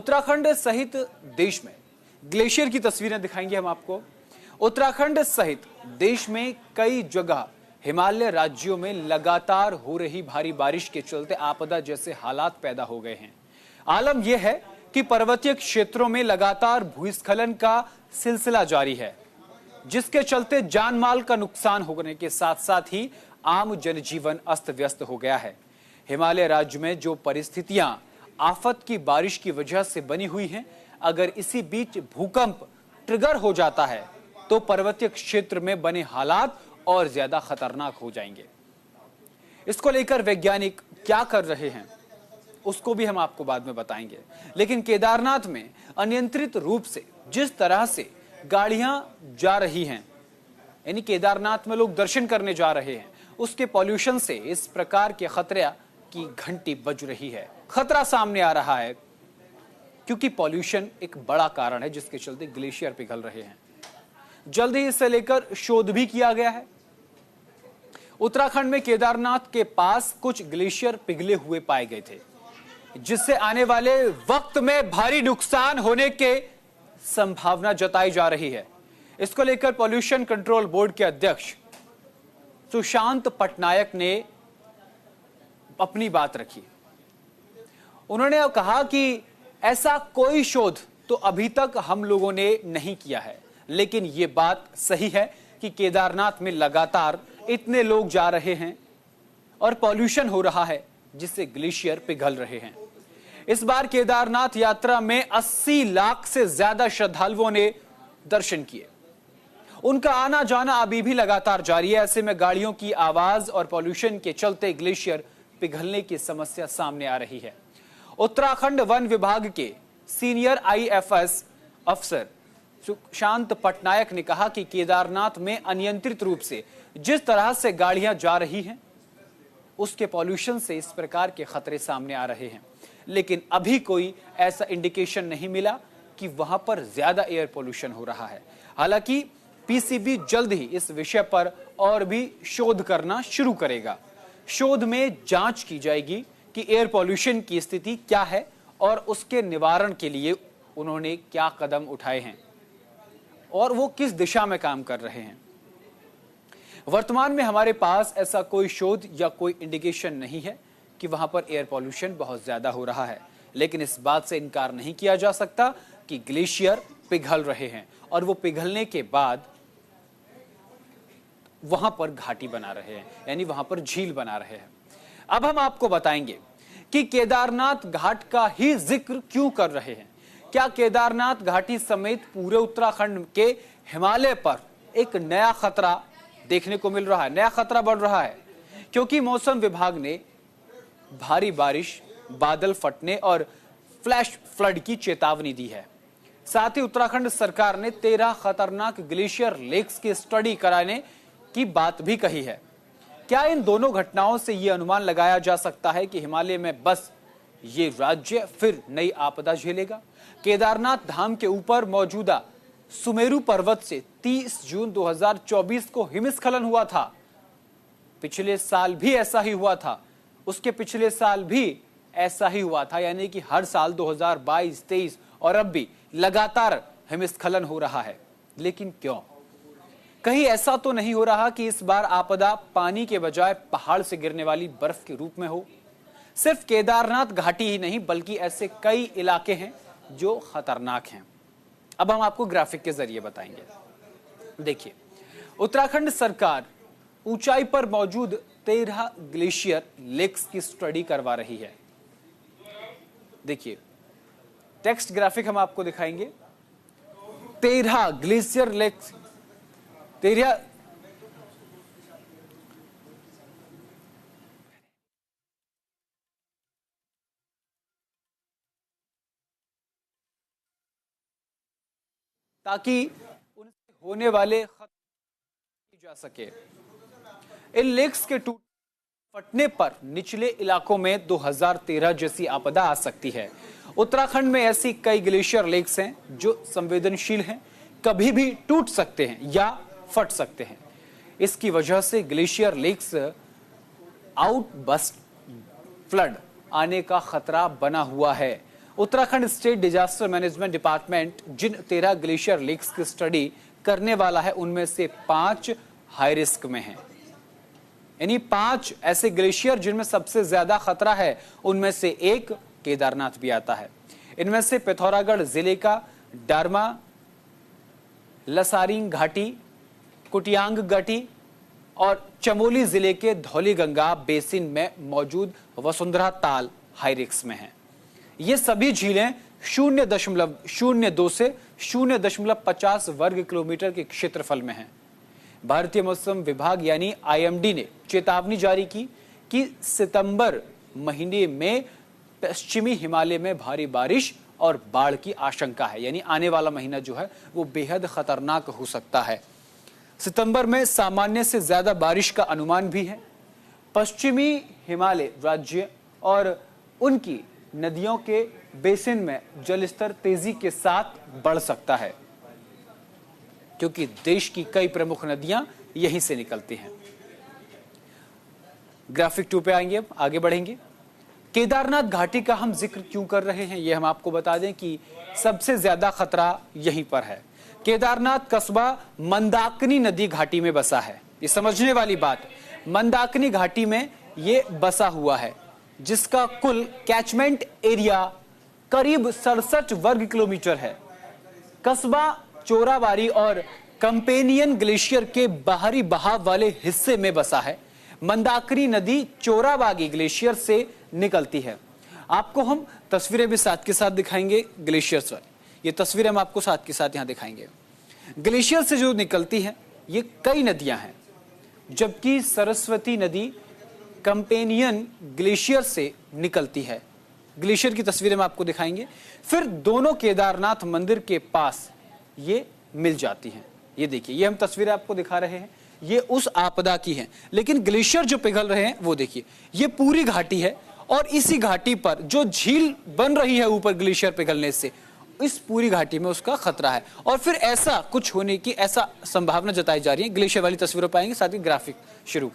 उत्तराखंड सहित देश में ग्लेशियर की तस्वीरें दिखाएंगे हम आपको। उत्तराखंड सहित देश में कई जगह हिमालय राज्यों में लगातार हो रही भारी बारिश के चलते आपदा जैसे हालात पैदा हो गए हैं। आलम यह है कि पर्वतीय क्षेत्रों में लगातार भूस्खलन का सिलसिला जारी है, जिसके चलते जानमाल का नुकसान होने के साथ साथ ही आम जनजीवन अस्त व्यस्त हो गया है। हिमालय राज्य में जो परिस्थितियां आफत की बारिश की वजह से बनी हुई हैं, अगर इसी बीच भूकंप ट्रिगर हो जाता है तो पर्वतीय क्षेत्र में बने हालात और ज्यादा खतरनाक हो जाएंगे। इसको लेकर वैज्ञानिक क्या कर रहे हैं उसको भी हम आपको बाद में बताएंगे। लेकिन केदारनाथ में अनियंत्रित रूप से जिस तरह से गाड़ियां जा रही हैं, यानी केदारनाथ में लोग दर्शन करने जा रहे हैं, उसके पॉल्यूशन से इस प्रकार के खतरे की घंटी बज रही है। खतरा सामने आ रहा है क्योंकि पॉल्यूशन एक बड़ा कारण है जिसके चलते ग्लेशियर पिघल रहे हैं। जल्द ही इसे लेकर शोध भी किया गया है। उत्तराखंड में केदारनाथ के पास कुछ ग्लेशियर पिघले हुए पाए गए थे, जिससे आने वाले वक्त में भारी नुकसान होने के संभावना जताई जा रही है। इसको लेकर पॉल्यूशन कंट्रोल बोर्ड के अध्यक्ष सुशांत पटनायक ने अपनी बात रखी। उन्होंने कहा कि ऐसा कोई शोध तो अभी तक हम लोगों ने नहीं किया है, लेकिन यह बात सही है कि केदारनाथ में लगातार इतने लोग जा रहे हैं और पॉल्यूशन हो रहा है जिससे ग्लेशियर पिघल रहे हैं। इस बार केदारनाथ यात्रा में 80 लाख से ज्यादा श्रद्धालुओं ने दर्शन किए। उनका आना जाना अभी भी लगातार जारी है। ऐसे में गाड़ियों की आवाज और पॉल्यूशन के चलते ग्लेशियर पिघलने की समस्या सामने आ रही है। उत्तराखंड वन विभाग के सीनियर आईएफएस अफसर सुशांत पटनायक ने कहा कि केदारनाथ में अनियंत्रित रूप से जिस तरह से गाड़ियां जा रही हैं, उसके पॉल्यूशन से इस प्रकार के खतरे सामने आ रहे हैं, लेकिन अभी कोई ऐसा इंडिकेशन नहीं मिला कि वहां पर ज्यादा एयर पोल्यूशन हो रहा है। हालांकि पीसीबी जल्द ही इस विषय पर और भी शोध करना शुरू करेगा। शोध में जांच की जाएगी कि एयर पोल्यूशन की स्थिति क्या है और उसके निवारण के लिए उन्होंने क्या कदम उठाए हैं और वो किस दिशा में काम कर रहे हैं। वर्तमान में हमारे पास ऐसा कोई शोध या कोई इंडिकेशन नहीं है कि वहां पर एयर पोल्यूशन बहुत ज्यादा हो रहा है, लेकिन इस बात से इनकार नहीं किया जा सकता कि ग्लेशियर पिघल रहे हैं और वो पिघलने के बाद वहां पर घाटी बना रहे हैं, यानी वहां पर झील बना रहे हैं। अब हम आपको बताएंगे कि केदारनाथ घाट का ही जिक्र क्यों कर रहे हैं। क्या केदारनाथ घाटी समेत पूरे उत्तराखंड के हिमालय पर एक नया खतरा देखने को मिल रहा है, नया खतरा बढ़ रहा है, क्योंकि मौसम विभाग ने भारी बारिश, बादल फटने और फ्लैश फ्लड की चेतावनी दी है। साथ ही उत्तराखंड सरकार ने 13 खतरनाक ग्लेशियर लेक्स की स्टडी कराने की बात भी कही है। क्या इन दोनों घटनाओं से यह अनुमान लगाया जा सकता है कि हिमालय में बस ये राज्य फिर नई आपदा झेलेगा? केदारनाथ धाम के ऊपर मौजूदा सुमेरु पर्वत से 30 जून 2024 को हिमस्खलन हुआ था। पिछले साल भी ऐसा ही हुआ था, उसके पिछले साल भी ऐसा ही हुआ था, यानी कि हर साल 2022, 23 और अब भी लगातार हिमस्खलन हो रहा है। लेकिन क्यों? कहीं ऐसा तो नहीं हो रहा कि इस बार आपदा पानी के बजाय पहाड़ से गिरने वाली बर्फ के रूप में हो? सिर्फ केदारनाथ घाटी ही नहीं, बल्कि ऐसे कई इलाके हैं जो खतरनाक हैं। अब हम आपको ग्राफिक के जरिए बताएंगे। देखिए, उत्तराखंड सरकार ऊंचाई पर मौजूद 13 ग्लेशियर लेक्स की स्टडी करवा रही है। देखिए, टेक्स्ट ग्राफिक हम आपको दिखाएंगे। 13 ग्लेशियर लेक्स, 13 ताकि उनसे होने वाले खतरे जा सके। इन लेक्स के फटने पर निचले इलाकों में 2013 जैसी आपदा आ सकती है। उत्तराखंड में ऐसी कई ग्लेशियर लेक्स हैं जो संवेदनशील हैं, कभी भी टूट सकते हैं या फट सकते हैं। इसकी वजह से ग्लेशियर लेक्स आउटबस्ट फ्लड आने का खतरा बना हुआ है। Uttarakhand state disaster management department जिन 13 ग्लेशियर लेक्स की स्टडी करने वाला है उनमें से 5 हाई रिस्क में हैं। यानी 5 ऐसे ग्लेशियर जिनमें सबसे ज्यादा खतरा है, उनमें से एक केदारनाथ भी आता है। इनमें से पिथौरागढ़ जिले का डारमा लसारिंग घाटी, कुटियांग घाटी और चमोली जिले के धौलीगंगा बेसिन में मौजूद वसुंधरा ताल हाई रिस्क में हैं। ये सभी झीलें 0.02 से 0.50 वर्ग किलोमीटर के क्षेत्रफल में हैं। भारतीय मौसम विभाग यानी आईएमडी ने चेतावनी जारी की कि सितंबर महीने में पश्चिमी हिमालय में भारी बारिश और बाढ़ की आशंका है। यानी आने वाला महीना जो है वो बेहद खतरनाक हो सकता है। सितंबर में सामान्य से ज्यादा बारिश का अनुमान भी है। पश्चिमी हिमालय राज्य और उनकी नदियों के बेसिन में जलस्तर तेजी के साथ बढ़ सकता है, क्योंकि देश की कई प्रमुख नदियां यहीं से निकलती हैं। ग्राफिक 2 पे आएंगे, अब आगे बढ़ेंगे। केदारनाथ घाटी का हम जिक्र क्यों कर रहे हैं, यह हम आपको बता दें कि सबसे ज्यादा खतरा यहीं पर है। केदारनाथ कस्बा मंदाकिनी नदी घाटी में बसा है। ये समझने वाली बात, मंदाकिनी घाटी में ये बसा हुआ है, जिसका कुल कैचमेंट एरिया करीब 67 वर्ग किलोमीटर है। कस्बा चोराबारी और कंपेनियन ग्लेशियर के बाहरी बहाव वाले हिस्से में बसा है। मंदाकिनी नदी चोराबागी ग्लेशियर से निकलती है। आपको हम तस्वीरें भी साथ के साथ दिखाएंगे ग्लेशियर्स वाली। ये तस्वीरें हम आपको साथ के साथ यहां दिखाएंगे। ग्लेशियर से जो निकलती है ये कई नदियां हैं, जबकि सरस्वती नदी कंपेनियन ग्लेशियर से निकलती है। ग्लेशियर की तस्वीरें हम आपको दिखाएंगे। फिर दोनों केदारनाथ मंदिर के पास ये मिल जाती हैं। ये देखिए, ये हम तस्वीरें आपको दिखा रहे हैं, ये उस आपदा की हैं, लेकिन ग्लेशियर जो पिघल रहे हैं वो देखिए, ये पूरी घाटी है और इसी घाटी पर जो झील बन रही है ऊपर ग्लेशियर पिघलने से, इस पूरी घाटी में उसका खतरा है। और फिर ऐसा कुछ होने की ऐसा संभावना जताई जा रही है। ग्लेशियर वाली तस्वीरों पाएंगे, साथ ही ग्राफिक शुरू कर